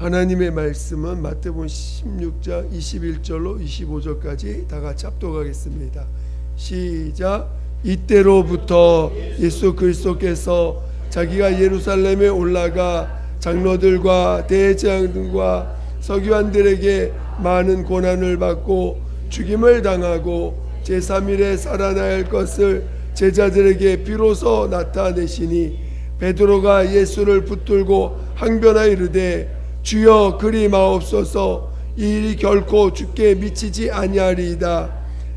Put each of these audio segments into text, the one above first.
하나님의 말씀은 마태복음 16장 21절로 25절까지 다 같이 합독하겠습니다. 시작. 이때로부터 예수 그리스도께서 자기가 예루살렘에 올라가 장로들과 대제사장들과 서기관들에게 많은 고난을 받고 죽임을 당하고 제3일에 살아날 것을 제자들에게 비로소 나타내시니 베드로가 예수를 붙들고 항변하여 이르되 주여 그리 마옵소서, 이 일이 결코 주께 미치지 아니하리이다.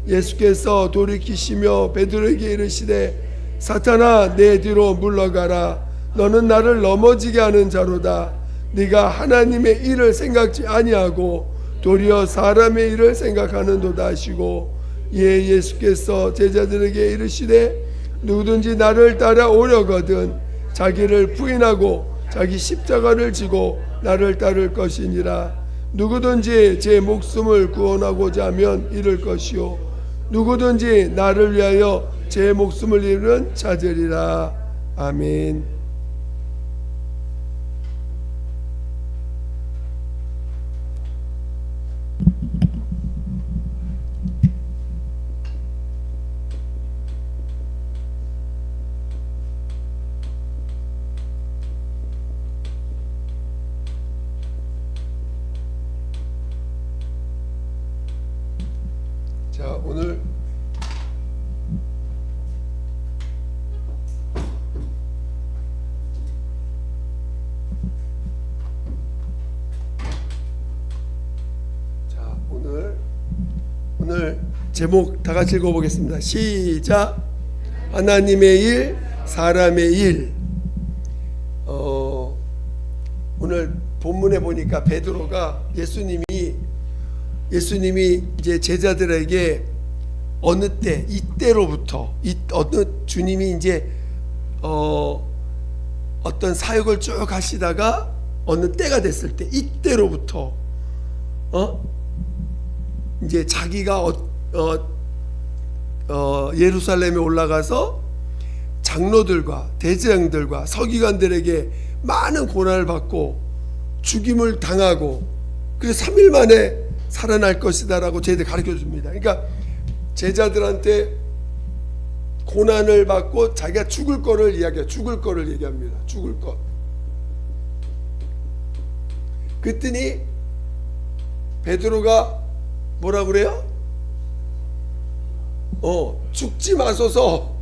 예수께서 돌이키시며 베드로에게 이르시되 사탄아 내 뒤로 물러가라. 너는 나를 넘어지게 하는 자로다. 네가 하나님의 일을 생각지 아니하고 도리어 사람의 일을 생각하는도다 하시고, 이에 예수께서 제자들에게 이르시되 누구든지 나를 따라오려거든 자기를 부인하고 자기 십자가를 지고 나를 따를 것이니라. 누구든지 제 목숨을 구원하고자 하면 잃을 것이요 누구든지 나를 위하여 제 목숨을 잃으면 찾으리라. 아멘. 자, 오늘 제목 다 같이 읽어보겠습니다. 시작. 하나님의 일, 사람의 일. 오늘 본문에 보니까 베드로가 예수님이 이제 제자들에게 어느 때, 이때로부터 어느 주님이 이제 어떤 사역을 쭉 하시다가 어느 때가 됐을 때, 이때로부터 이제 자기가 예루살렘에 올라가서 장로들과 대제사장들과 서기관들에게 많은 고난을 받고 죽임을 당하고 그래서 3일 만에 살아날 것이다라고 저희들 가르쳐 줍니다. 그러니까 제자들한테 고난을 받고 자기가 죽을 거를 이야기해요. 죽을 거를 얘기합니다. 죽을 것. 그랬더니 베드로가 뭐라 그래요? 죽지 마소서.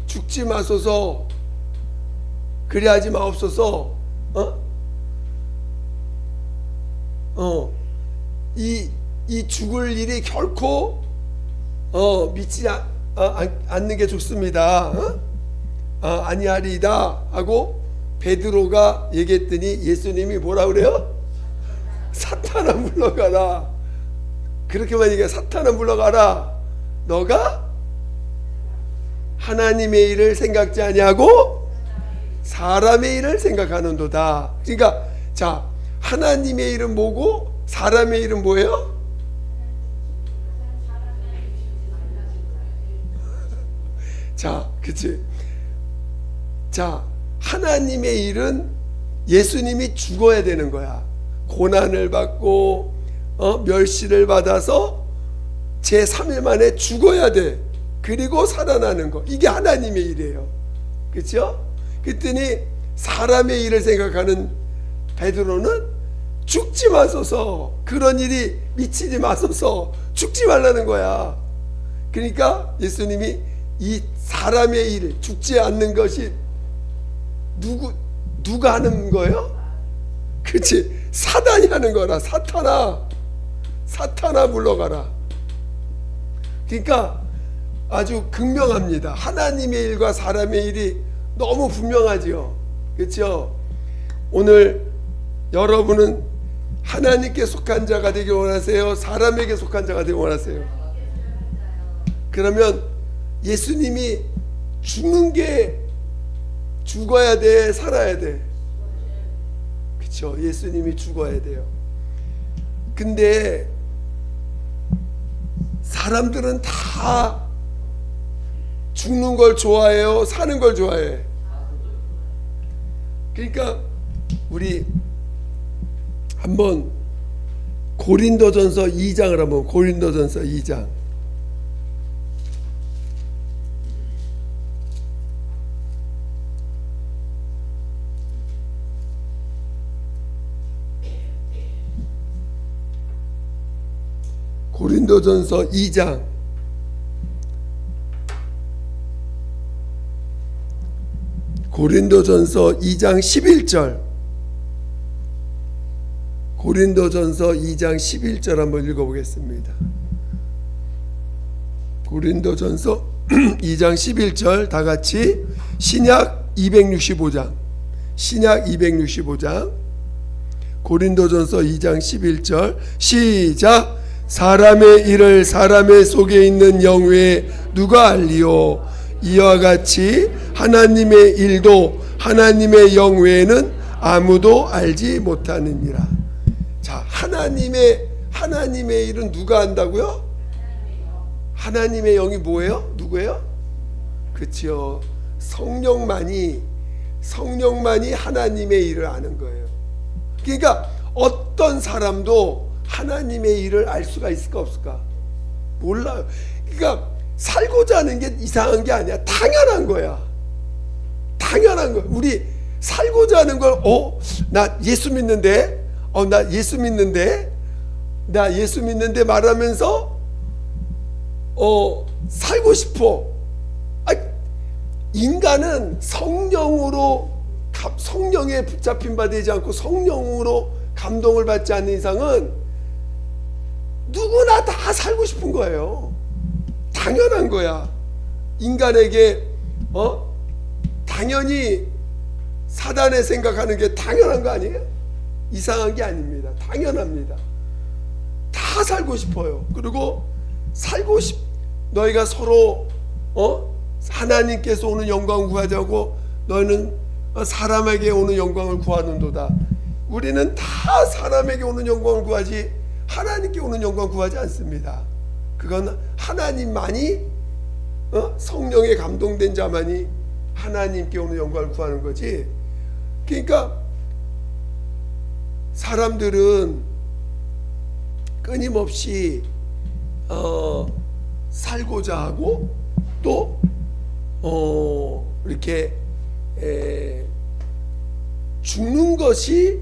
죽지 마소서. 그리 하지 마옵소서. 이 죽을 일이 결코 믿지 않는 게 좋습니다. 아니하리이다 하고 베드로가 얘기했더니 예수님이 뭐라 그래요? 사탄아 물러가라. 그렇게만 얘기해. 사탄아 물러가라. 너가 하나님의 일을 생각지 아니하고 사람의 일을 생각하는도다. 그러니까 자, 하나님의 일은 뭐고 사람의 일은 뭐예요? 자, 그치? 자, 하나님의 일은 예수님이 죽어야 되는 거야. 고난을 받고 멸시를 받아서 제3일 만에 죽어야 돼. 그리고 살아나는 거. 이게 하나님의 일이에요. 그렇죠? 그랬더니 사람의 일을 생각하는 베드로는 죽지 마소서. 그런 일이 미치지 마소서. 죽지 말라는 거야. 그러니까 예수님이 이 사람의 일, 죽지 않는 것이 누가 하는 거예요? 그렇지, 사단이 하는 거라. 사탄아 물러가라. 그러니까 아주 극명합니다. 하나님의 일과 사람의 일이 너무 분명하죠. 그렇죠? 오늘 여러분은 하나님께 속한 자가 되길 원하세요? 사람에게 속한 자가 되길 원하세요? 그러면 예수님이 죽어야 돼, 살아야 돼? 그렇죠? 예수님이 죽어야 돼요. 근데 사람들은 다 죽는 걸 좋아해요? 사는 걸 좋아해? 그러니까 우리 한번 고린도전서 2장을 한번 고린도전서 2장 고린도전서 2장 고린도전서 2장 11절 고린도전서 2장 11절 한번 읽어보겠습니다. 고린도전서 2장 11절 다같이 신약 265장 신약 265장 고린도전서 2장 11절 시작. 사람의 일을 사람의 속에 있는 영외에 누가 알리요? 이와 같이 하나님의 일도 하나님의 영외에는 아무도 알지 못하느니라. 자, 하나님의 일은 누가 안다고요? 하나님의 영이 뭐예요? 누구예요? 그렇죠. 성령만이 하나님의 일을 아는 거예요. 그러니까 어떤 사람도 하나님의 일을 알 수가 있을까 없을까? 몰라요. 그러니까 살고자 하는 게 이상한 게 아니야. 당연한 거야. 당연한 거야. 우리 살고자 하는 걸 나 예수 믿는데 나 예수 믿는데 말하면서 살고 싶어. 인간은 성령에 붙잡힌 바 되지 않고 성령으로 감동을 받지 않는 이상은 누구나 다 살고 싶은 거예요. 당연한 거야. 인간에게 당연히 사단의 생각하는 게 당연한 거 아니에요? 이상한 게 아닙니다. 당연합니다. 다 살고 싶어요. 그리고 너희가 서로 하나님께서 오는 영광을 구하자고 너희는 사람에게 오는 영광을 구하는도다. 우리는 다 사람에게 오는 영광을 구하지 하나님께 오는 영광 구하지 않습니다. 그건 하나님만이 성령에 감동된 자만이 하나님께 오는 영광을 구하는 거지. 그러니까 사람들은 끊임없이 살고자 하고 또 이렇게 죽는 것이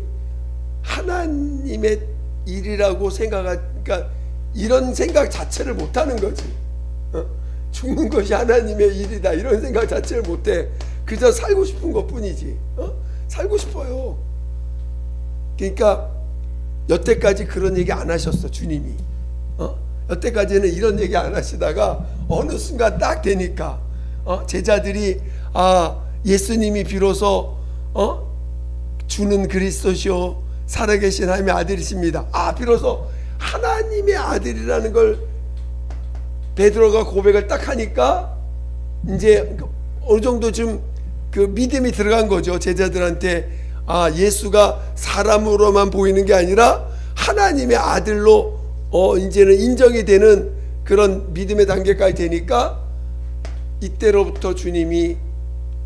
하나님의 일이라고 그러니까 이런 생각 자체를 못하는 거지. 죽는 것이 하나님의 일이다 이런 생각 자체를 못해. 그저 살고 싶은 것뿐이지. 살고 싶어요. 그러니까 여태까지 그런 얘기 안 하셨어 주님이. 여태까지는 이런 얘기 안 하시다가 어느 순간 딱 되니까 제자들이 예수님이 비로소 주는 그리스도시요 살아계신 하나님의 아들이십니다. 비로소 하나님의 아들이라는 걸 베드로가 고백을 딱 하니까 이제 어느 정도 좀 그 믿음이 들어간 거죠. 제자들한테 예수가 사람으로만 보이는 게 아니라 하나님의 아들로 이제는 인정이 되는 그런 믿음의 단계까지 되니까 이때로부터 주님이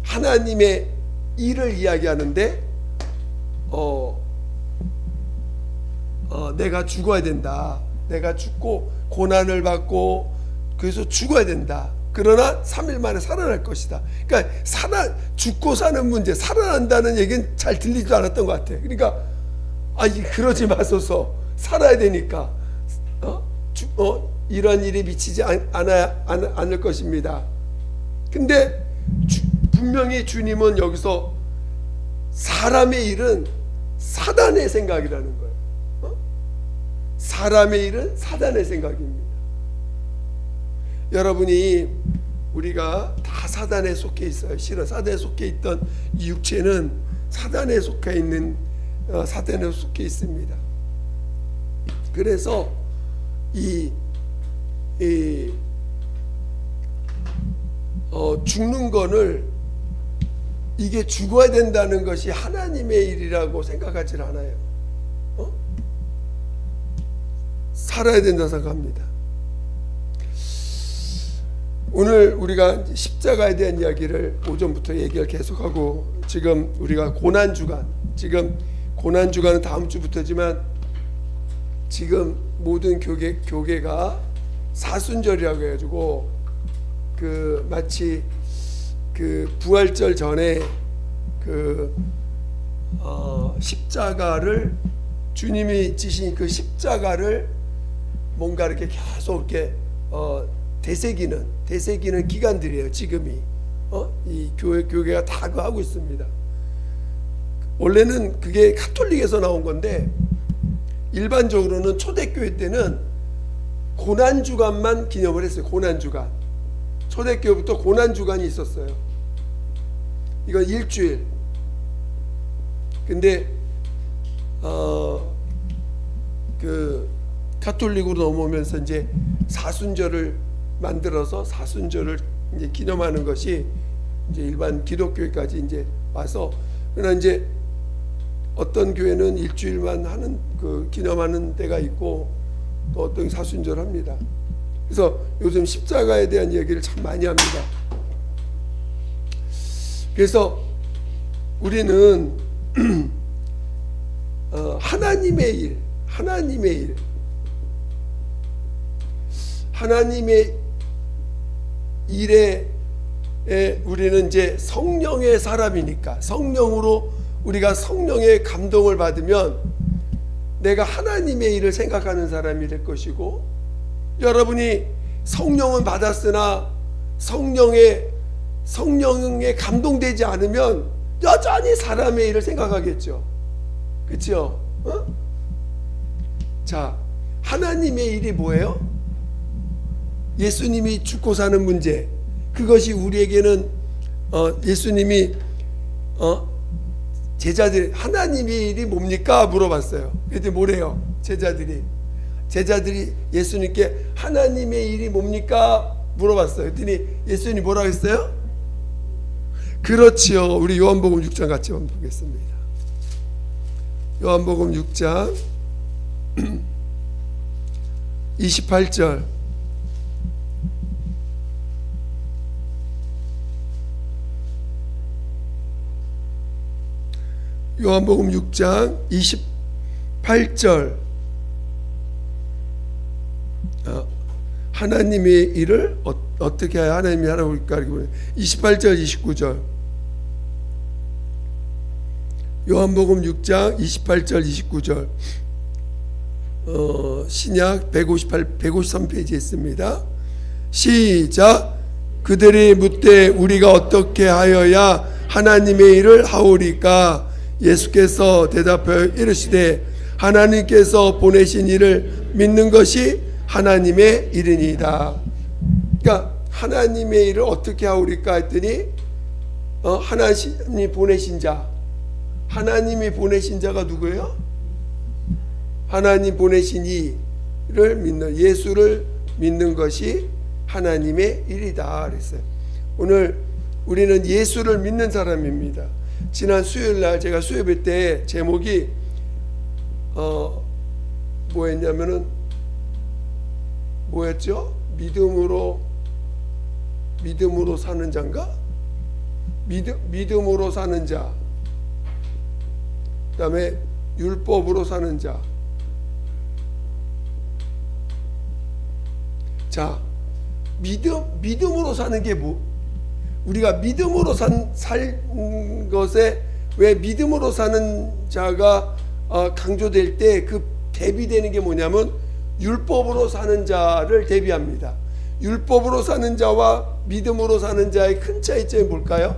하나님의 일을 이야기하는데 내가 죽어야 된다. 내가 죽고 고난을 받고 그래서 죽어야 된다. 그러나 3일 만에 살아날 것이다. 그러니까 죽고 사는 문제, 살아난다는 얘기는 잘 들리지도 않았던 것 같아. 그러니까 그러지 마소서. 살아야 되니까 이런 일이 미치지 않을 것입니다. 근데 분명히 주님은 여기서 사람의 일은 사단의 생각이라는 거예요. 사람의 일은 사단의 생각입니다. 여러분이 우리가 다 사단에 속해 있어요. 실은 사단에 속해 있던 이 육체는 사단에 속해 있습니다. 그래서 죽는 거를 이게 죽어야 된다는 것이 하나님의 일이라고 생각하지 않아요. 살아야 된다 생각합니다. 오늘 우리가 십자가에 대한 이야기를 오전부터 얘기를 계속하고, 지금 우리가 고난주간, 지금 고난주간은 다음 주부터지만 지금 모든 교계가 사순절이라고 해가지고 그 마치 그 부활절 전에 그 십자가를, 주님이 지신 그 십자가를 뭔가 이렇게 계속 이렇게 되새기는 기간들이에요. 지금이 이 교회가 다 그 하고 있습니다. 원래는 그게 가톨릭에서 나온 건데, 일반적으로는 초대교회 때는 고난주간만 기념을 했어요. 고난주간. 초대교회부터 고난주간이 있었어요. 이건 일주일. 근데 그 가톨릭으로 넘어오면서 이제 사순절을 만들어서 사순절을 이제 기념하는 것이 이제 일반 기독교회까지 이제 와서, 그러나 이제 어떤 교회는 일주일만 하는 그 기념하는 때가 있고, 또 어떤 사순절 합니다. 그래서 요즘 십자가에 대한 얘기를 참 많이 합니다. 그래서 우리는 하나님의 일에 우리는 이제 성령의 사람이니까, 성령으로 우리가 성령의 감동을 받으면 내가 하나님의 일을 생각하는 사람이 될 것이고, 여러분이 성령은 받았으나 성령에 감동되지 않으면 여전히 사람의 일을 생각하겠죠. 그렇죠? 자, 하나님의 일이 뭐예요? 예수님이 죽고 사는 문제, 그것이 우리에게는 예수님이 제자들, 하나님의 일이 뭡니까? 물어봤어요. 그랬더니 뭐래요? 제자들이 예수님께 하나님의 일이 뭡니까? 물어봤어요. 그랬더니 예수님이 뭐라고 했어요? 그렇지요. 우리 요한복음 6장 같이 한번 보겠습니다. 요한복음 6장 28절. 요한복음 6장 28절. 하나님의 일을 어떻게 해야 하나님이 하라고할까? 28절 29절. 요한복음 6장 28절 29절. 신약 153페이지에 있습니다. 시작. 그들이 묻되 우리가 어떻게 하여야 하나님의 일을 하오리까? 예수께서 대답하여 이르시되 하나님께서 보내신 이를 믿는 것이 하나님의 일이니이다. 그러니까 하나님의 일을 어떻게 하오리까 했더니 하나님이 보내신 자, 하나님이 보내신 자가 누구예요? 하나님 보내신 이를 믿는, 예수를 믿는 것이 하나님의 일이다 그랬어요. 오늘 우리는 예수를 믿는 사람입니다. 지난 수요일날 제가 수요일 때 제목이 뭐였냐면은 뭐였죠? 믿음으로 사는 자인가? 믿음으로 사는 자. 그다음에 율법으로 사는 자. 자, 믿음으로 사는 게 뭐? 우리가 믿음으로 산 것에 왜 믿음으로 사는 자가 강조될 때 그 대비되는 게 뭐냐면 율법으로 사는 자를 대비합니다. 율법으로 사는 자와 믿음으로 사는 자의 큰 차이점이 뭘까요?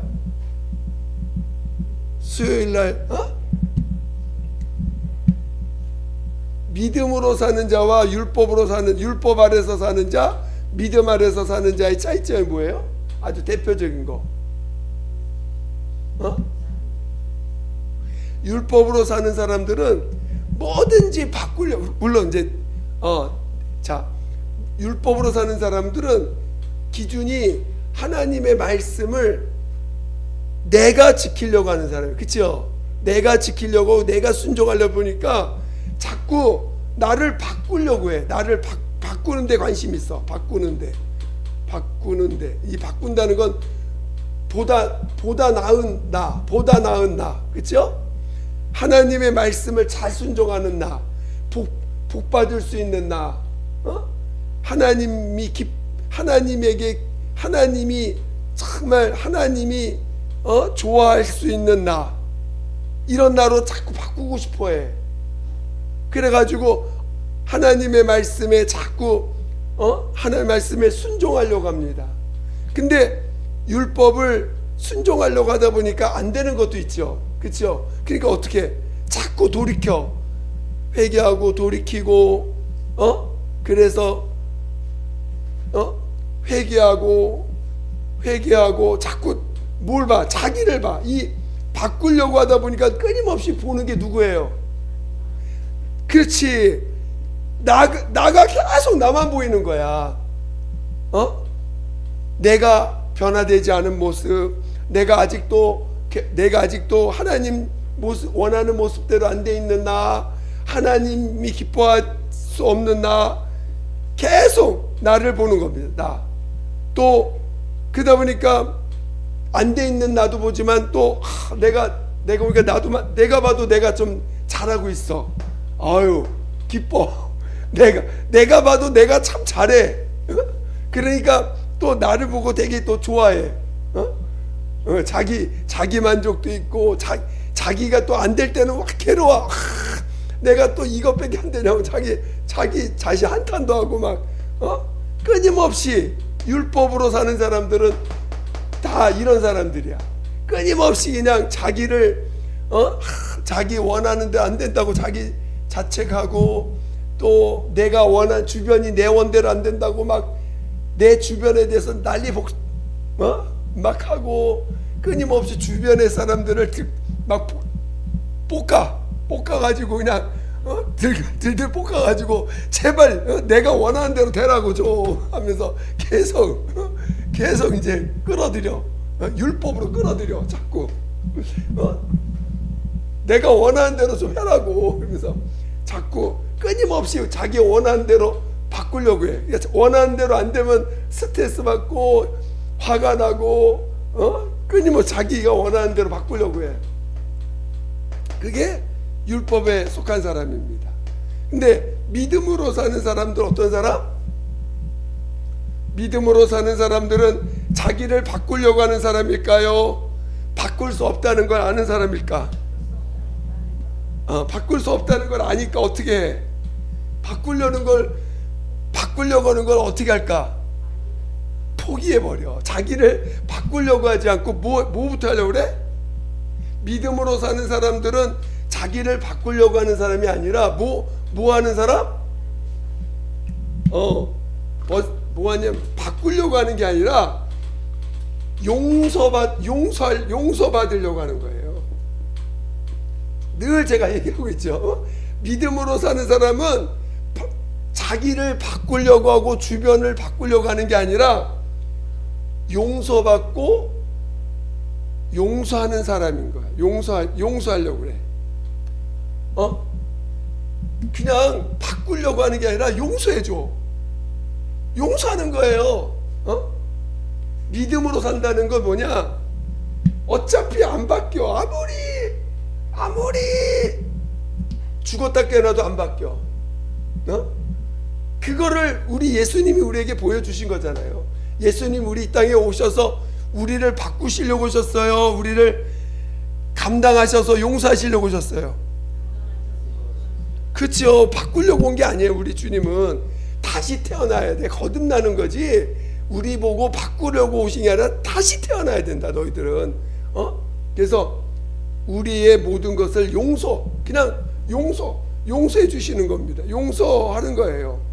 수요일날 믿음으로 사는 자와 율법 아래서 사는 자, 믿음 아래서 사는 자의 차이점이 뭐예요? 아주 대표적인 거. 율법으로 사는 사람들은 뭐든지 바꾸려고, 물론 이제 율법으로 사는 사람들은 기준이 하나님의 말씀을 내가 지키려고 하는 사람이에요. 그렇죠? 내가 지키려고, 내가 순종하려고 보니까 자꾸 나를 바꾸려고 해. 나를 바꾸는 데 관심이 있어. 바꾸는 데. 바꾸는데, 이 바꾼다는 건 보다 나은 나, 그렇죠? 하나님의 말씀을 잘 순종하는 나, 복 받을 수 있는 나, 하나님이 정말 하나님이 좋아할 수 있는 나, 이런 나로 자꾸 바꾸고 싶어해. 그래가지고 하나님의 말씀에 자꾸 하나님의 말씀에 순종하려고 합니다. 근데 율법을 순종하려고 하다 보니까 안 되는 것도 있죠, 그렇죠? 그러니까 어떻게 자꾸 돌이켜, 회개하고 돌이키고, 그래서 회개하고 자꾸 뭘 봐? 자기를 봐. 이 바꾸려고 하다 보니까 끊임없이 보는 게 누구예요? 그렇지. 나가 계속 나만 보이는 거야. 내가 변화되지 않은 모습, 내가 아직도 하나님 모습, 원하는 모습대로 안 돼 있는 나, 하나님이 기뻐할 수 없는 나, 계속 나를 보는 겁니다. 또 그러다 보니까 안 돼 있는 나도 보지만 또 내가 보니까 내가 봐도 내가 좀 잘하고 있어. 아유, 기뻐. 내가 봐도 내가 참 잘해. 그러니까 또 나를 보고 되게 또 좋아해. 자기 만족도 있고, 자기가 또 안 될 때는 막 괴로워. 내가 또 이것밖에 안 되냐고 자기 자신 한탄도 하고 막 끊임없이. 율법으로 사는 사람들은 다 이런 사람들이야. 끊임없이 그냥 자기를 자기 원하는 데 안 된다고 자기 자책하고, 또 내가 원한 주변이 내 원대로 안 된다고 막 내 주변에 대해서 난리 막 하고, 끊임없이 주변의 사람들을 막 볶아가지고 그냥 들들 볶아가지고 제발 내가 원하는 대로 되라고 좀 하면서 계속 이제 끌어들여. 율법으로 끌어들여. 자꾸 내가 원하는 대로 좀 해라고 그러면서 자꾸 끊임없이 자기 원하는 대로 바꾸려고 해. 원하는 대로 안 되면 스트레스 받고 화가 나고 끊임없이 자기가 원하는 대로 바꾸려고 해. 그게 율법에 속한 사람입니다. 근데 믿음으로 사는 사람들 어떤 사람? 믿음으로 사는 사람들은 자기를 바꾸려고 하는 사람일까요? 바꿀 수 없다는 걸 아는 사람일까? 바꿀 수 없다는 걸 아니까 어떻게 해? 바꾸려고 하는 걸 어떻게 할까? 포기해버려. 자기를 바꾸려고 하지 않고 뭐부터 하려고 그래? 믿음으로 사는 사람들은 자기를 바꾸려고 하는 사람이 아니라 뭐 하는 사람? 뭐 하냐면 바꾸려고 하는 게 아니라 용서받으려고 하는 거예요. 늘 제가 얘기하고 있죠. 믿음으로 사는 사람은 자기를 바꾸려고 하고 주변을 바꾸려고 하는 게 아니라 용서받고 용서하는 사람인 거야. 용서하려고 그래. 그냥 바꾸려고 하는 게 아니라 용서해줘. 용서하는 거예요. 믿음으로 산다는 건 뭐냐? 어차피 안 바뀌어. 아무리 죽었다 깨어나도 안 바뀌어. 그거를 우리 예수님이 우리에게 보여주신 거잖아요. 예수님 우리 이 땅에 오셔서 우리를 바꾸시려고 오셨어요. 우리를 감당하셔서 용서하시려고 오셨어요. 그렇죠. 바꾸려고 온 게 아니에요. 우리 주님은 다시 태어나야 돼. 거듭나는 거지. 우리 보고 바꾸려고 오신 게 아니라 다시 태어나야 된다. 너희들은. 그래서 우리의 모든 것을 그냥 용서해 주시는 겁니다. 용서하는 거예요.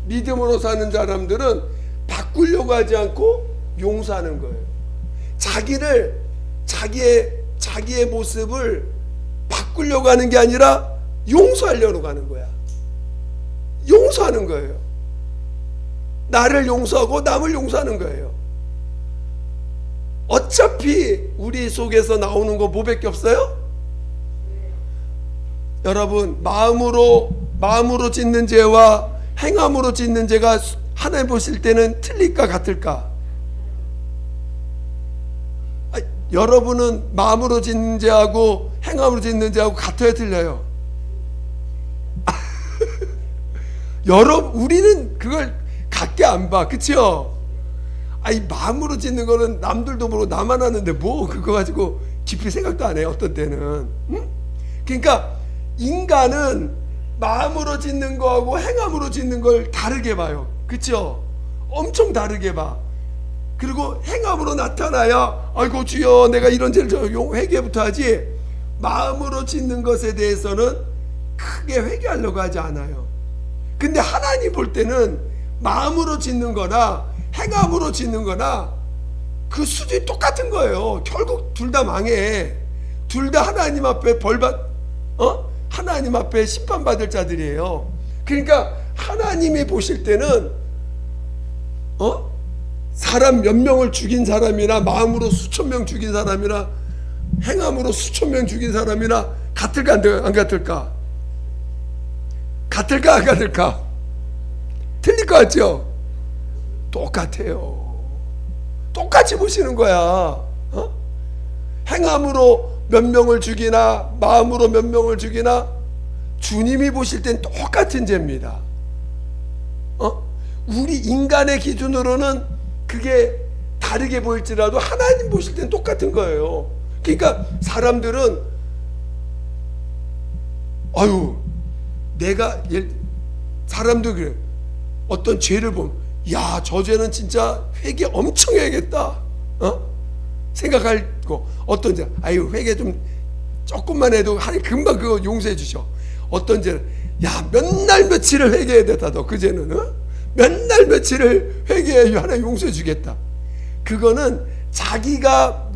믿음으로 사는 사람들은 바꾸려고 하지 않고 용서하는 거예요. 자기의 모습을 바꾸려고 하는 게 아니라 용서하려고 하는 거야. 용서하는 거예요. 나를 용서하고 남을 용서하는 거예요. 어차피 우리 속에서 나오는 거 뭐밖에 없어요? 여러분, 마음으로 짓는 죄와 행함으로 짓는 죄가 하나님 보실 때는 틀릴까 같을까? 여러분은 마음으로 짓는 자하고 행함으로 짓는 자하고 같아요, 틀려요? 우리는 그걸 같게 안 봐, 그치요? 마음으로 짓는 거는 남들도 모르고 나만 하는데 뭐 그거 가지고 깊이 생각도 안 해요, 어떤 때는. 응? 그러니까 인간은 마음으로 짓는 거하고 행함으로 짓는 걸 다르게 봐요, 그쵸? 엄청 다르게 봐. 그리고 행함으로 나타나야 아이고 주여 내가 이런 죄를 회개부터 하지, 마음으로 짓는 것에 대해서는 크게 회개하려고 하지 않아요. 근데 하나님 볼 때는 마음으로 짓는 거나 행함으로 짓는 거나 그 수준이 똑같은 거예요. 결국 둘 다 망해. 둘 다 하나님 앞에 하나님 앞에 심판받을 자들이에요. 그러니까 하나님이 보실 때는 사람 몇 명을 죽인 사람이나 마음으로 수천 명 죽인 사람이나 행함으로 수천 명 죽인 사람이나 같을까 안 같을까? 같을까 안 같을까? 틀릴 것 같죠? 똑같아요. 똑같이 보시는 거야. 행함으로 몇 명을 죽이나 마음으로 몇 명을 죽이나 주님이 보실 땐 똑같은 죄입니다. 우리 인간의 기준으로는 그게 다르게 보일지라도 하나님 보실 땐 똑같은 거예요. 그러니까 사람들은 사람도 그래. 어떤 죄를 보면 야, 저 죄는 진짜 회개 엄청 해야겠다 생각할 거. 어떤 죄 회개 좀 조금만 해도 하나님 금방 그거 용서해 주셔. 어떤 죄는 야, 몇 날 며칠을 회개해야 됐다. 너 그 죄는 몇 날 며칠을 회개해야 하나님 용서해 주겠다. 그거는 자기가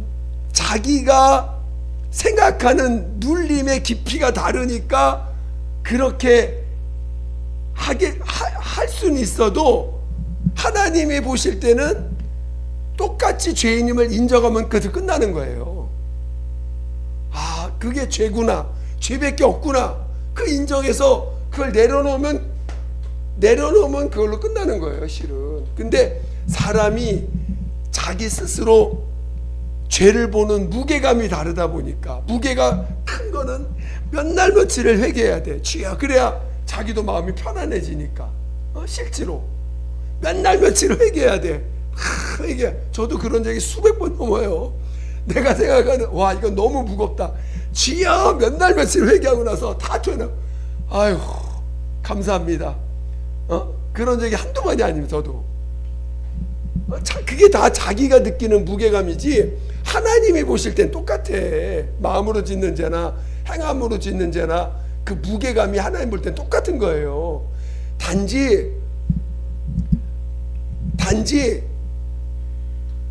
생각하는 눌림의 깊이가 다르니까 그렇게 할 수는 있어도 하나님이 보실 때는 똑같이 죄인임을 인정하면 그것이 끝나는 거예요. 그게 죄구나, 죄밖에 없구나, 그 인정해서 그걸 내려놓으면 그걸로 끝나는 거예요, 실은. 근데 사람이 자기 스스로 죄를 보는 무게감이 다르다 보니까, 무게가 큰 거는 몇 날 며칠을 회개해야 돼, 주야. 그래야 자기도 마음이 편안해지니까. 실제로 몇 날 며칠을 회개해야 돼. 회개. 저도 그런 적이 수백 번 넘어요. 내가 생각하는 이건 너무 무겁다. 주여 몇 날 며칠 회개하고 나서 다 되나. 아유 감사합니다. 그런 적이 한두 번이 아니에요. 저도. 그게 다 자기가 느끼는 무게감이지 하나님이 보실 땐 똑같아. 마음으로 짓는 죄나 행함으로 짓는 죄나 그 무게감이 하나님 볼 땐 똑같은 거예요. 단지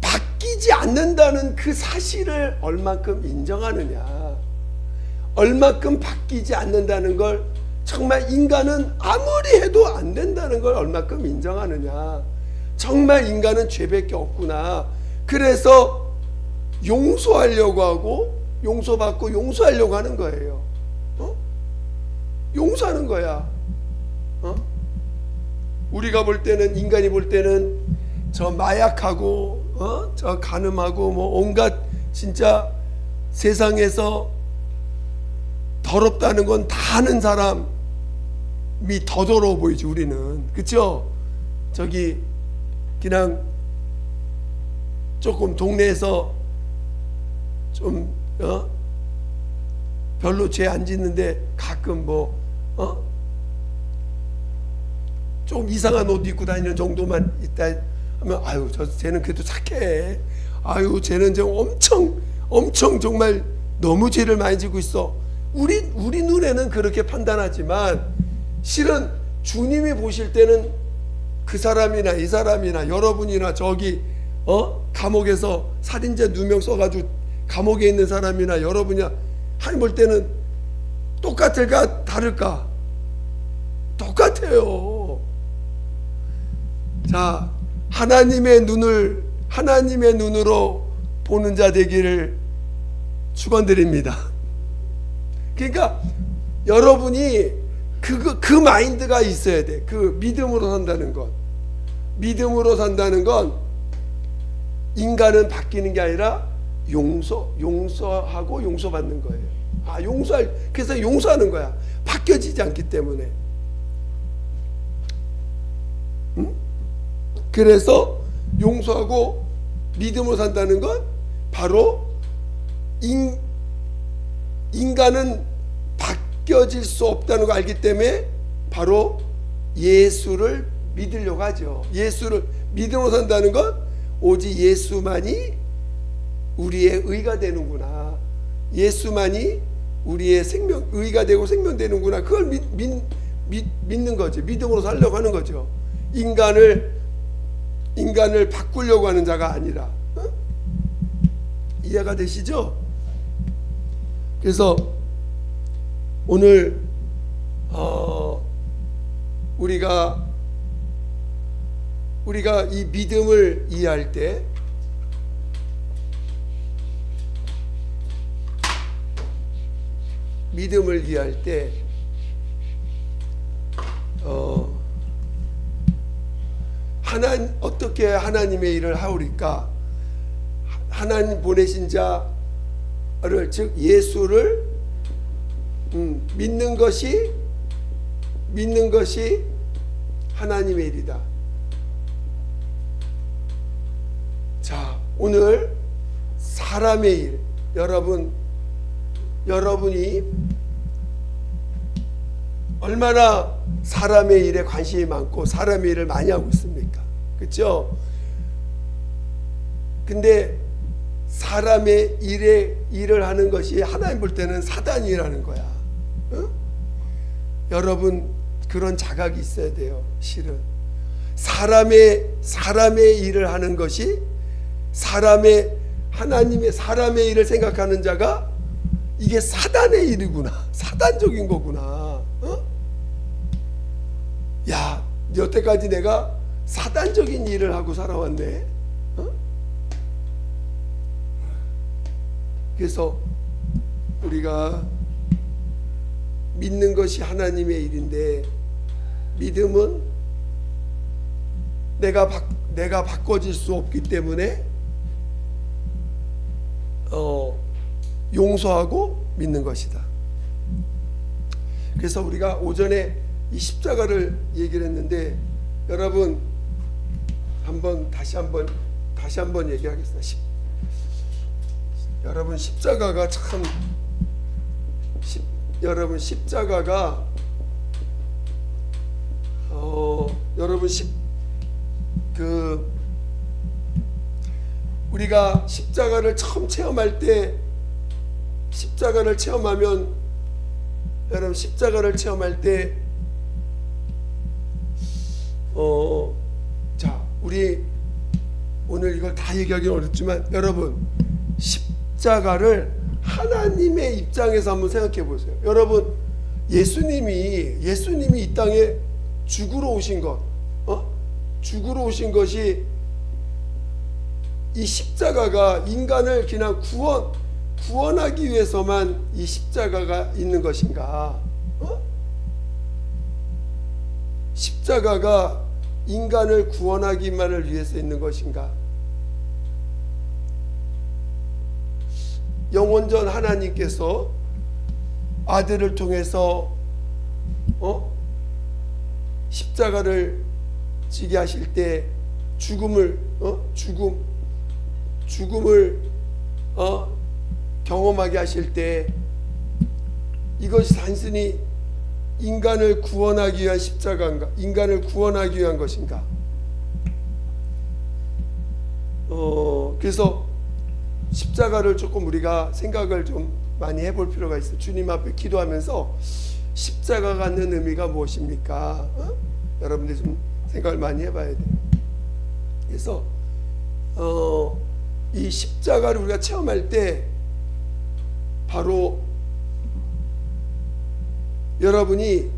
바뀌지 않는다는 그 사실을 얼만큼 인정하느냐, 얼만큼 바뀌지 않는다는 걸, 정말 인간은 아무리 해도 안 된다는 걸 얼만큼 인정하느냐, 정말 인간은 죄밖에 없구나. 그래서 용서하려고 하고 용서받고 용서하려고 하는 거예요. 용서하는 거야. 우리가 볼 때는, 인간이 볼 때는 저 마약하고 저 간음하고 뭐 온갖 진짜 세상에서 더럽다는 건 다 하는 사람이 더 더러워 보이지, 우리는. 그쵸? 저기 그냥 조금 동네에서 좀 별로 죄 안 짓는데 가끔 좀 이상한 옷 입고 다니는 정도만 있다 하면 쟤는 그래도 착해. 쟤는 좀 엄청 정말 너무 죄를 많이 지고 있어. 우리 눈에는 그렇게 판단하지만 실은 주님이 보실 때는 그 사람이나 이 사람이나 여러분이나 저기 감옥에서 살인죄 누명 써가지고 감옥에 있는 사람이나 여러분이나 하나님 볼 때는 똑같을까 다를까? 똑같아요. 자, 하나님의 눈으로 보는 자 되기를 축원드립니다. 그러니까 여러분이 그 마인드가 있어야 돼. 그 믿음으로 산다는 것. 믿음으로 산다는 건 인간은 바뀌는 게 아니라 용서하고 용서받는 거예요. 그래서 용서하는 거야. 바뀌어지지 않기 때문에. 그래서 용서하고 믿음으로 산다는 건 바로 인간은 바뀌어질 수 없다는 걸 알기 때문에 바로 예수를 믿으려고 하죠. 예수를 믿음으로 산다는 건 오직 예수만이 우리의 의가 되는구나. 예수만이 우리의 의가 되고 생명되는구나. 그걸 믿는 거죠. 믿음으로 살려고 하는 거죠. 인간을 바꾸려고 하는 자가 아니라. 이해가 되시죠? 그래서 오늘 우리가 이 믿음을 이해할 때 어떻게 하나님의 일을 하오리까? 하나님 보내신 자를, 즉 예수를 믿는 것이 하나님의 일이다. 자, 오늘 사람의 일, 여러분이 얼마나 사람의 일에 관심이 많고 사람의 일을 많이 하고 있습니까? 그렇죠? 근데 사람의 일을 하는 것이 하나님 볼 때는 사단이 일하는 거야. 응? 여러분 그런 자각이 있어야 돼요. 실은 사람의 일을 하는 것이 하나님의 사람의 일을 생각하는 자가 이게 사단의 일이구나. 사단적인 거구나. 야, 여태까지 내가 사단적인 일을 하고 살아왔네. 그래서 우리가 믿는 것이 하나님의 일인데, 믿음은 내가 바꿔질 수 없기 때문에 용서하고 믿는 것이다. 그래서 우리가 오전에 이 십자가를 얘기를 했는데, 여러분 다시 한번 얘기하겠습니다. 여러분 십자가가 참 여러분 십자가가 여러분 우리가 십자가를 처음 체험할 때, 십자가를 체험하면, 여러분 십자가를 체험할 때 자, 우리 오늘 이걸 다 얘기하기는 어렵지만, 여러분 십자가를 하나님의 입장에서 한번 생각해 보세요. 여러분 예수님이 이 땅에 죽으러 오신 것이 이 십자가가 인간을 그냥 구원하기 위해서만 이 십자가가 있는 것인가? 십자가가 인간을 구원하기만을 위해서 있는 것인가? 영원전 하나님께서 아들을 통해서 십자가를 지게 하실 때 죽음을 경험하게 하실 때, 이것이 단순히 인간을 구원하기 위한 십자가인가? 인간을 구원하기 위한 것인가? 그래서 십자가를 조금 우리가 생각을 좀 많이 해볼 필요가 있어요. 주님 앞에 기도하면서 십자가가 갖는 의미가 무엇입니까? 여러분들 좀 생각을 많이 해봐야 돼요. 그래서 이 십자가를 우리가 체험할 때 바로 여러분이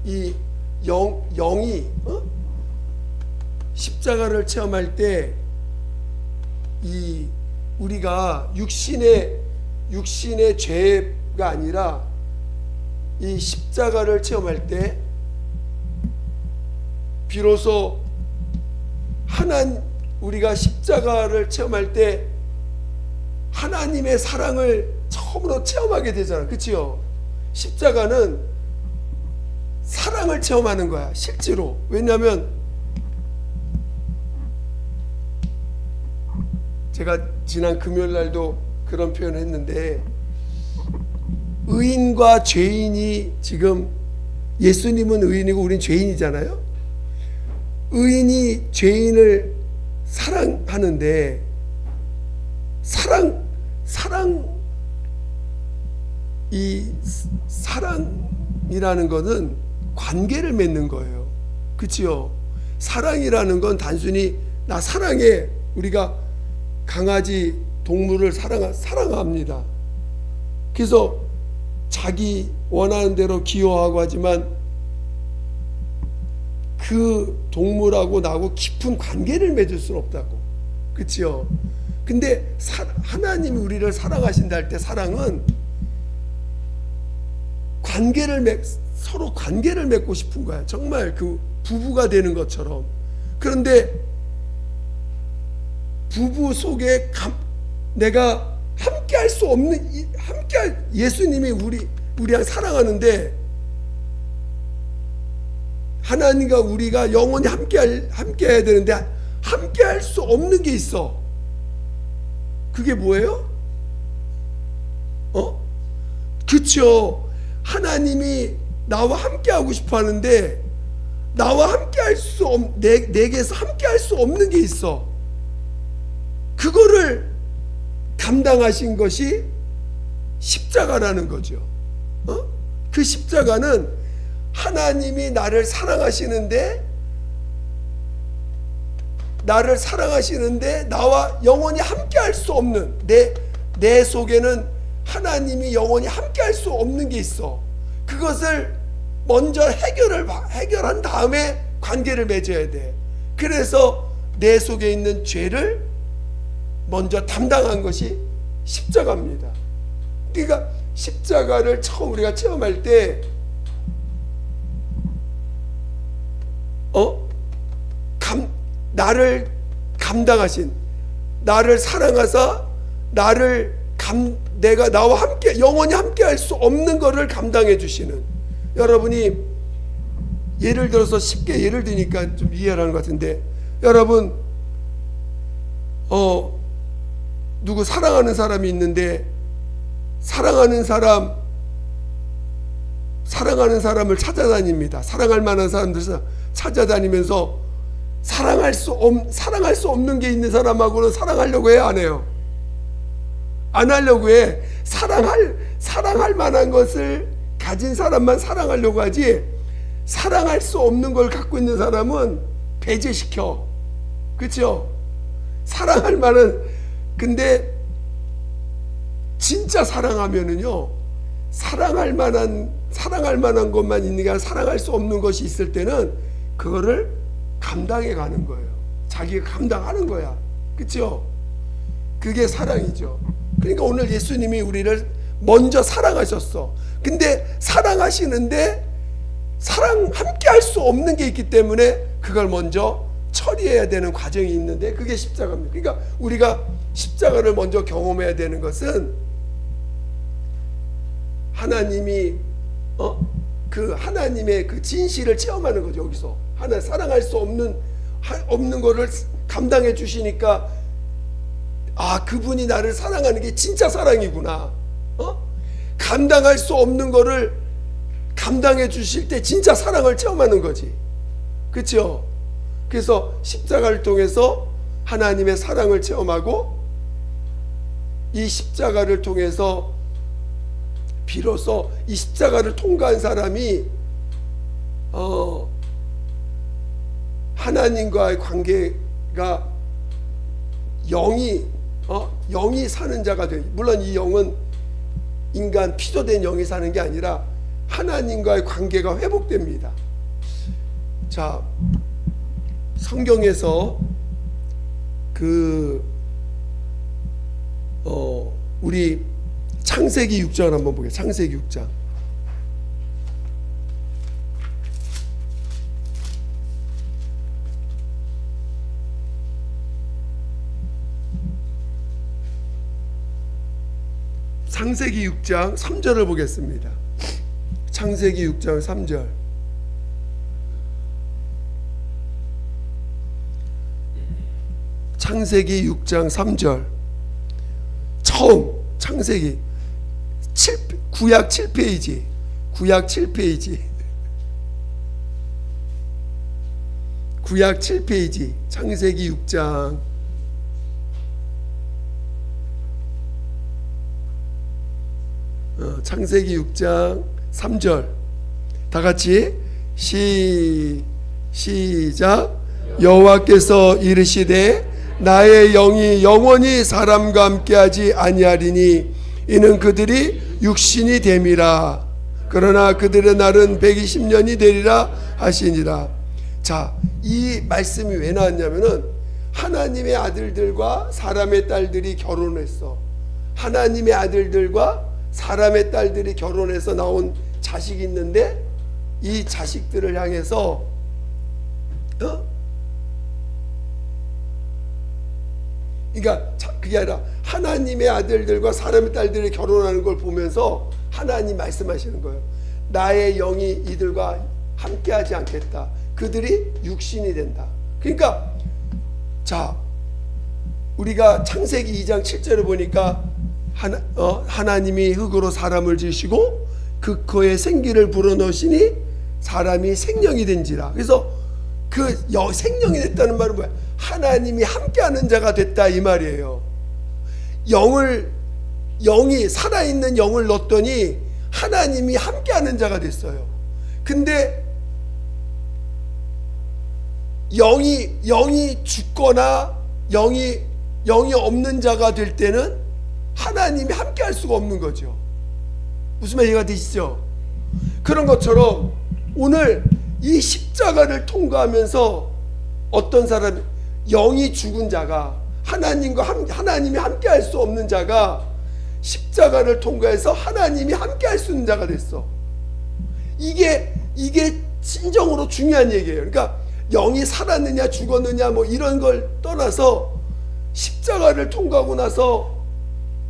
이 영이 십자가를 체험할 때 이 우리가 육신의 죄가 아니라 이 십자가를 체험할 때 비로소 우리가 십자가를 체험할 때 하나님의 사랑을 처음으로 체험하게 되잖아. 그치요? 십자가는 사랑을 체험하는 거야, 실제로. 왜냐하면 제가 지난 금요일 날도 그런 표현을 했는데, 의인과 죄인이 지금, 예수님은 의인이고 우린 죄인이잖아요. 의인이 죄인을 사랑하는데, 사랑이라는 것은 관계를 맺는 거예요. 그치요? 사랑이라는 건 단순히 나 사랑해. 우리가 강아지, 동물을 사랑합니다. 그래서 자기 원하는 대로 기호하고 하지만 그 동물하고 나하고 깊은 관계를 맺을 수는 없다고. 그치요? 근데 하나님이 우리를 사랑하신다 할 때 사랑은 서로 관계를 맺고 싶은 거야. 정말 그 부부가 되는 것처럼. 그런데 부부 속에 내가 함께 할 수 없는, 예수님이 우리랑 사랑하는데, 하나님과 우리가 영원히 함께 해야 되는데 함께 할 수 없는 게 있어. 그게 뭐예요? 그쵸. 하나님이 나와 함께 하고 싶어 하는데 나와 함께 할 수 내게서 함께 할 수 없는 게 있어. 그거를 감당하신 것이 십자가라는 거죠. 그 십자가는 하나님이 나를 사랑하시는데 나와 영원히 함께 할 수 없는, 내 속에는 하나님이 영원히 함께 할 수 없는 게 있어. 그것을 먼저 해결한 다음에 관계를 맺어야 돼. 그래서 내 속에 있는 죄를 먼저 담당한 것이 십자가입니다. 그러니까 십자가를 처음 우리가 체험할 때 나를 감당하신, 나를 사랑하사 내가 나와 함께 영원히 함께 할 수 없는 것을 감당해 주시는, 여러분이 예를 들어서 쉽게 예를 드니까 좀 이해하는 것 같은데, 여러분 누구 사랑하는 사람이 있는데 사랑하는 사람을 찾아다닙니다. 사랑할 만한 사람들 찾아다니면서 사랑할 수 없는 게 있는 사람하고는 사랑하려고 해요, 안 해요? 안 하려고 해. 사랑할 만한 것을 가진 사람만 사랑하려고 하지, 사랑할 수 없는 걸 갖고 있는 사람은 배제시켜. 그렇죠? 사랑할 만한, 근데 진짜 사랑하면은요, 사랑할 만한 것만 있는 게 아니라 사랑할 수 없는 것이 있을 때는 그거를 감당해 가는 거예요. 자기가 감당하는 거야. 그렇죠? 그게 사랑이죠. 그러니까 오늘 예수님이 우리를 먼저 사랑하셨어. 근데 사랑하시는데 함께 할 수 없는 게 있기 때문에 그걸 먼저 처리해야 되는 과정이 있는데, 그게 십자가입니다. 그러니까 우리가 십자가를 먼저 경험해야 되는 것은 하나님이 그 하나님의 그 진실을 체험하는 거죠. 여기서 사랑할 수 없는 거를 감당해 주시니까, 그분이 나를 사랑하는 게 진짜 사랑이구나. 감당할 수 없는 거를 감당해 주실 때 진짜 사랑을 체험하는 거지. 그렇죠? 그래서 십자가를 통해서 하나님의 사랑을 체험하고, 이 십자가를 통해서 비로소 이 십자가를 통과한 사람이 하나님과의 관계가 영이 사는 자가 돼요. 물론 이 영은 인간 피조된 영이 사는 게 아니라 하나님과의 관계가 회복됩니다. 자, 성경에서 우리 창세기 6장을 한번 보게요. 창세기 6장. 창세기 6장 3절을 보겠습니다. 창세기 6장 3절. 창세기 6장 3절. 처음 창세기 구약 7페이지. 구약 7페이지. 구약 7페이지. 창세기 6장 창세기 6장 3절. 다 같이 시작. 여호와께서 이르시되 나의 영이 영원히 사람과 함께하지 아니하리니 이는 그들이 육신이 됨이라. 그러나 그들의 날은 120년이 되리라 하시니라. 자, 이 말씀이 왜 나왔냐면은 하나님의 아들들과 사람의 딸들이 결혼했어. 하나님의 아들들과 사람의 딸들이 결혼해서 나온 자식이 있는데 이 자식들을 향해서 그러니까 그게 아니라 하나님의 아들들과 사람의 딸들이 결혼하는 걸 보면서 하나님 말씀하시는 거예요. 나의 영이 이들과 함께하지 않겠다. 그들이 육신이 된다. 그러니까 자, 우리가 창세기 2장 7절을 보니까 하나님이 흙으로 사람을 지으시고 그 코에 생기를 불어넣으시니 사람이 생명이 된지라. 그래서 그 생명이 됐다는 말은 뭐야? 하나님이 함께하는 자가 됐다 이 말이에요. 영이 살아있는 영을 넣었더니 하나님이 함께하는 자가 됐어요. 근데 영이 죽거나 영이 없는 자가 될 때는 하나님이 함께할 수가 없는 거죠. 무슨 말 이해가 되시죠? 그런 것처럼 오늘 이 십자가를 통과하면서 어떤 사람이 영이 죽은 자가 하나님이 함께할 수 없는 자가 십자가를 통과해서 하나님이 함께할 수 있는 자가 됐어. 이게 진정으로 중요한 얘기예요. 그러니까 영이 살았느냐 죽었느냐 뭐 이런 걸 떠나서 십자가를 통과하고 나서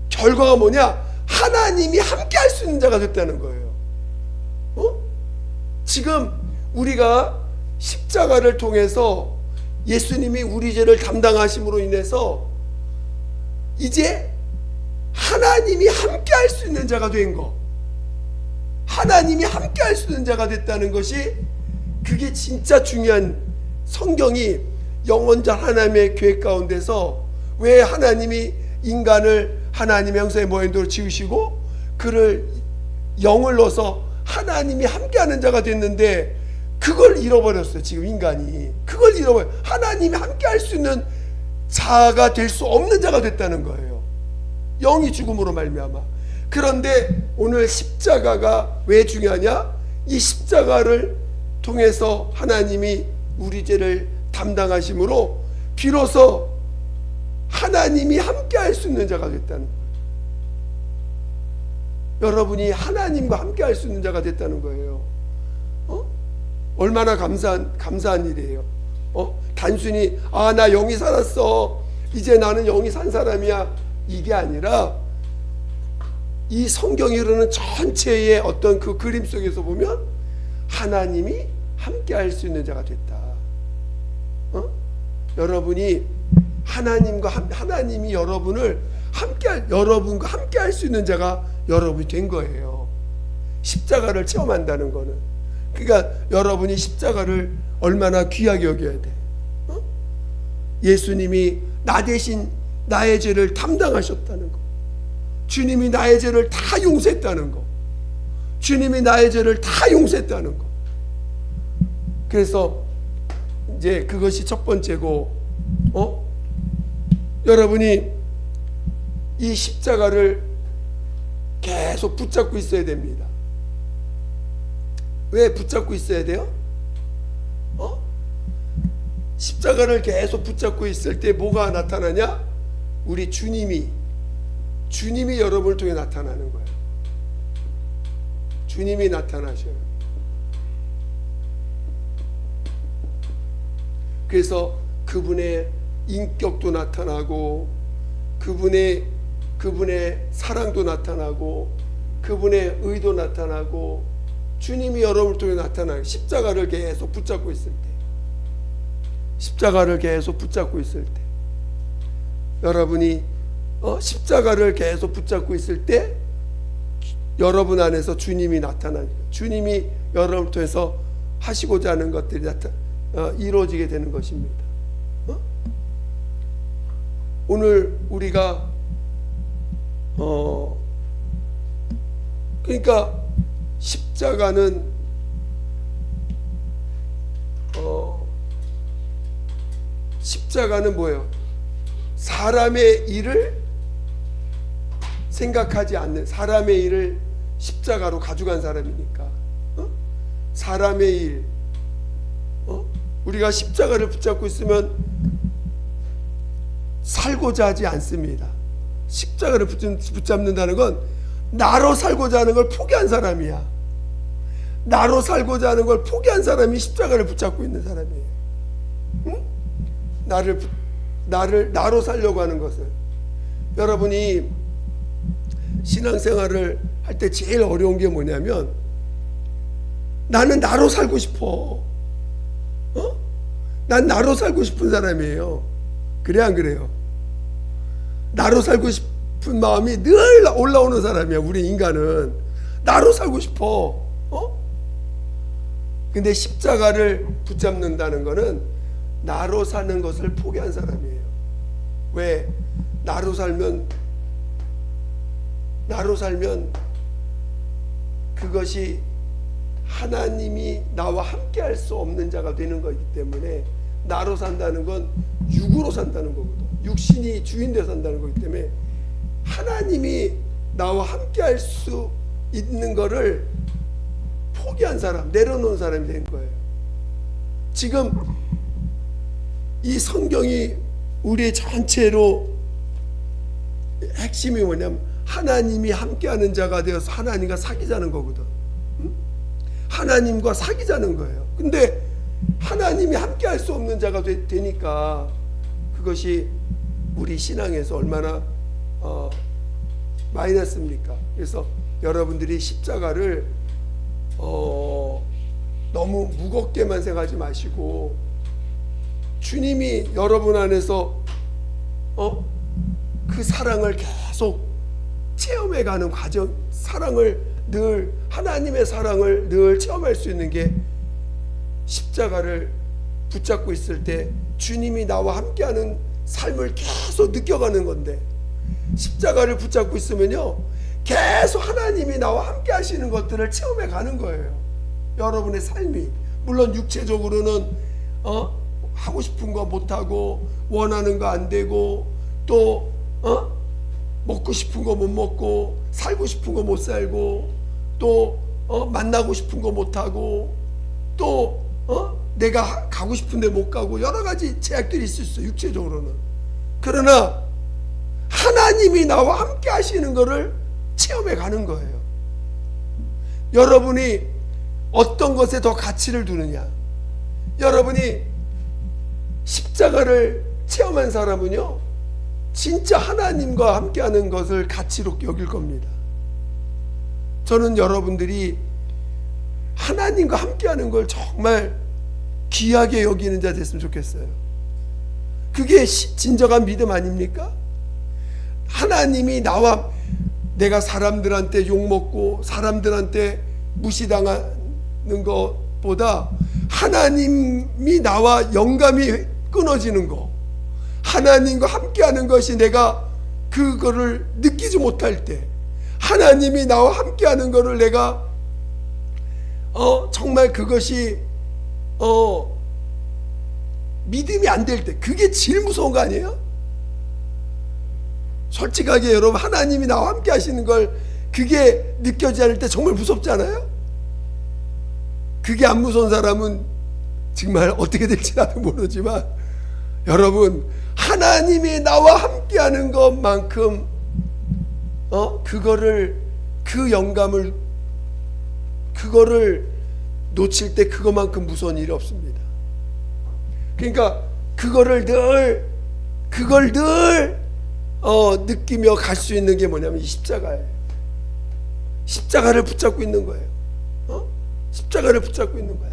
결과가 뭐냐? 하나님이 함께할 수 있는 자가 됐다는 거예요. 지금 우리가 십자가를 통해서 예수님이 우리 죄를 담당하심으로 인해서 이제 하나님이 함께할 수 있는 자가 된 거, 하나님이 함께할 수 있는 자가 됐다는 것이 그게 진짜 중요한. 성경이 영원자 하나님의 계획 가운데서 왜 하나님이 인간을 하나님의 형상의 모양대로 지으시고 그를 영을 넣어서 하나님이 함께하는 자가 됐는데 그걸 잃어버렸어요. 지금 인간이 그걸 잃어버려. 하나님이 함께할 수 있는 자가 될 수 없는 자가 됐다는 거예요. 영이 죽음으로 말미암아. 그런데 오늘 십자가가 왜 중요하냐? 이 십자가를 통해서 하나님이 우리 죄를 담당하심으로 비로소 하나님이 함께할 수 있는 자가 됐다는 거예요. 여러분이 하나님과 함께할 수 있는 자가 됐다는 거예요. 얼마나 감사한 일이에요. 단순히 나 영이 살았어, 이제 나는 영이 산 사람이야, 이게 아니라 이 성경이 이르는 전체의 어떤 그 그림 속에서 보면 하나님이 함께할 수 있는 자가 됐다. 여러분이 하나님이 여러분과 함께할 수 있는 자가 여러분이 된 거예요. 십자가를 체험한다는 거는. 그러니까 여러분이 십자가를 얼마나 귀하게 여겨야 돼. 예수님이 나 대신 나의 죄를 담당하셨다는 거. 주님이 나의 죄를 다 용서했다는 거. 주님이 나의 죄를 다 용서했다는 거. 그래서 이제 그것이 첫 번째고, 여러분이 이 십자가를 계속 붙잡고 있어야 됩니다. 왜 붙잡고 있어야 돼요? 십자가를 계속 붙잡고 있을 때 뭐가 나타나냐? 우리 주님이 여러분을 통해 나타나는 거예요. 주님이 나타나셔요. 그래서 그분의 인격도 나타나고 그분의 그분의 사랑도 나타나고 그분의 의도 나타나고 주님이 여러분을 통해 나타나요. 십자가를 계속 붙잡고 있을 때, 십자가를 계속 붙잡고 있을 때, 여러분이 십자가를 계속 붙잡고 있을 때 여러분 안에서 주님이 나타나요. 주님이 여러분을 통해서 하시고자 하는 것들이 이루어지게 되는 것입니다. 오늘 우리가 그러니까 십자가는 십자가는 뭐예요? 사람의 일을 생각하지 않는, 사람의 일을 십자가로 가져간 사람이니까 사람의 일, 우리가 십자가를 붙잡고 있으면 살고자 하지 않습니다. 십자가를 붙잡는다는 건 나로 살고자 하는 걸 포기한 사람이야. 나로 살고자 하는 걸 포기한 사람이 십자가를 붙잡고 있는 사람이에요. 응? 나로 살려고 하는 것을. 여러분이 신앙생활을 할 때 제일 어려운 게 뭐냐면, 나는 나로 살고 싶어. 난 나로 살고 싶은 사람이에요. 그래 안 그래요? 나로 살고 싶은 마음이 늘 올라오는 사람이야. 우리 인간은 나로 살고 싶어. 근데 십자가를 붙잡는다는 거는 나로 사는 것을 포기한 사람이에요. 왜? 나로 살면 그것이 하나님이 나와 함께 할 수 없는 자가 되는 거기 때문에, 나로 산다는 건 육으로 산다는 거거든. 육신이 주인되어 산다는 거기 때문에 하나님이 나와 함께 할 수 있는 거를 포기한 사람, 내려놓은 사람이 된 거예요. 지금 이 성경이 우리의 전체로 핵심이 뭐냐면, 하나님이 함께하는 자가 되어서 하나님과 사귀자는 거거든. 하나님과 사귀자는 거예요. 근데 하나님이 함께할 수 없는 자가 되니까 그것이 우리 신앙에서 얼마나 마이너스입니까? 그래서 여러분들이 십자가를 너무 무겁게만 생각하지 마시고, 주님이 여러분 안에서 그 사랑을 계속 체험해가는 과정, 하나님의 사랑을 늘 체험할 수 있는 게 십자가를 붙잡고 있을 때 주님이 나와 함께하는 삶을 계속 느껴가는 건데, 십자가를 붙잡고 있으면요 계속 하나님이 나와 함께 하시는 것들을 체험해 가는 거예요. 여러분의 삶이. 물론 육체적으로는 하고 싶은 거 못하고, 원하는 거 안 되고, 또 먹고 싶은 거 못 먹고, 살고 싶은 거 못 살고, 또 만나고 싶은 거 못 하고, 또 내가 가고 싶은데 못 가고, 여러 가지 제약들이 있을 수 있어요, 육체적으로는. 그러나 하나님이 나와 함께 하시는 거를 체험해 가는 거예요. 여러분이 어떤 것에 더 가치를 두느냐, 여러분이 십자가를 체험한 사람은요 진짜 하나님과 함께하는 것을 가치로 여길 겁니다. 저는 여러분들이 하나님과 함께하는 걸 정말 귀하게 여기는 자 됐으면 좋겠어요. 그게 진정한 믿음 아닙니까? 하나님이 나와, 내가 사람들한테 욕먹고 사람들한테 무시당하는 것보다 하나님이 나와 영감이 끊어지는 거, 하나님과 함께하는 것이 내가 그거를 느끼지 못할 때, 하나님이 나와 함께하는 거를 내가 정말 그것이 믿음이 안 될 때, 그게 제일 무서운 거 아니에요? 솔직하게 여러분, 하나님이 나와 함께 하시는 걸 그게 느껴지지 않을 때 정말 무섭잖아요. 그게 안 무서운 사람은 정말 어떻게 될지 나도 모르지만, 여러분 하나님이 나와 함께하는 것만큼 그 영감을, 그거를 놓칠 때 그것만큼 무서운 일이 없습니다. 그러니까 그걸 늘 느끼며 갈 수 있는 게 뭐냐면 이 십자가예요. 십자가를 붙잡고 있는 거예요. 십자가를 붙잡고 있는 거야.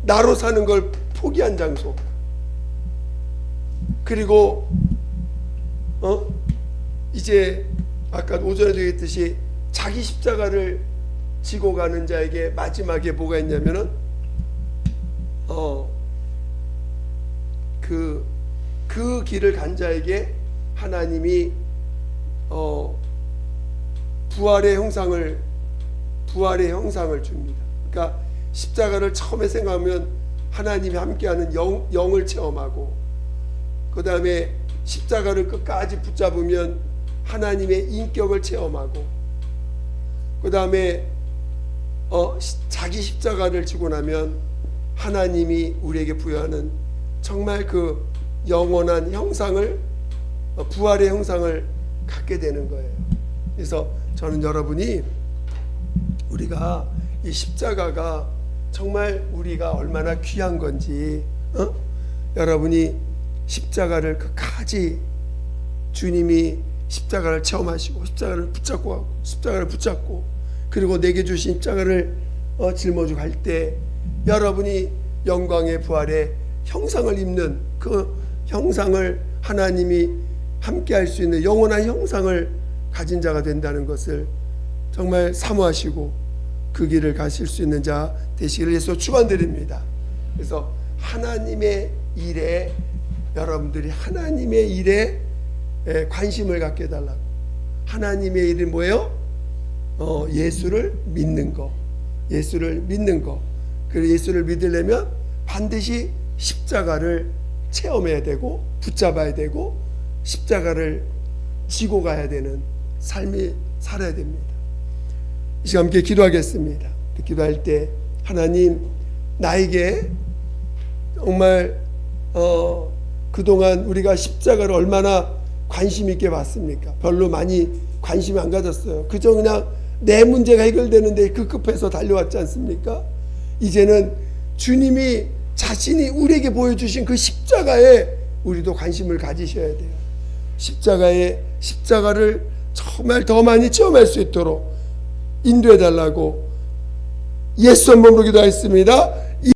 나로 사는 걸 포기한 장소. 그리고 이제 아까 오전에도 얘기했듯이 자기 십자가를 지고 가는 자에게 마지막에 뭐가 있냐면은 그 길을 간 자에게 하나님이 부활의 형상을 줍니다. 그러니까 십자가를 처음에 생각하면 하나님이 함께하는 영을 체험하고, 그 다음에 십자가를 끝까지 붙잡으면 하나님의 인격을 체험하고, 그 다음에 자기 십자가를 지고 나면 하나님이 우리에게 부여하는 정말 그 영원한 형상을, 부활의 형상을 갖게 되는 거예요. 그래서 저는 여러분이 우리가 이 십자가가 정말 우리가 얼마나 귀한 건지, 여러분이 십자가를 끝까지 주님이 십자가를 체험하시고 십자가를 붙잡고 그리고 내게 주신 십자가를 짊어지고 갈 때 여러분이 영광의 부활의 형상을 입는 그 형상을, 하나님이 함께 할 수 있는 영원한 형상을 가진 자가 된다는 것을 정말 사모하시고 그 길을 가실 수 있는 자 되시기를 예수 축원드립니다. 그래서 하나님의 일에, 여러분들이 하나님의 일에 관심을 갖게 해달라고. 하나님의 일이 뭐예요? 예수를 믿는 거. 예수를 믿는 거. 그리고 예수를 믿으려면 반드시 십자가를 체험해야 되고 붙잡아야 되고 십자가를 지고 가야 되는 삶이 살아야 됩니다. 이 시간 함께 기도하겠습니다. 기도할 때 하나님, 나에게 정말 그동안 우리가 십자가를 얼마나 관심 있게 봤습니까? 별로 많이 관심이 안 가졌어요. 그저 그냥 내 문제가 해결되는데 급급해서 달려왔지 않습니까? 이제는 주님이 자신이 우리에게 보여주신 그 십자가에 우리도 관심을 가지셔야 돼요. 십자가를 정말 더 많이 체험할 수 있도록 인도해 달라고 예수 한번 부르기도 했습니다.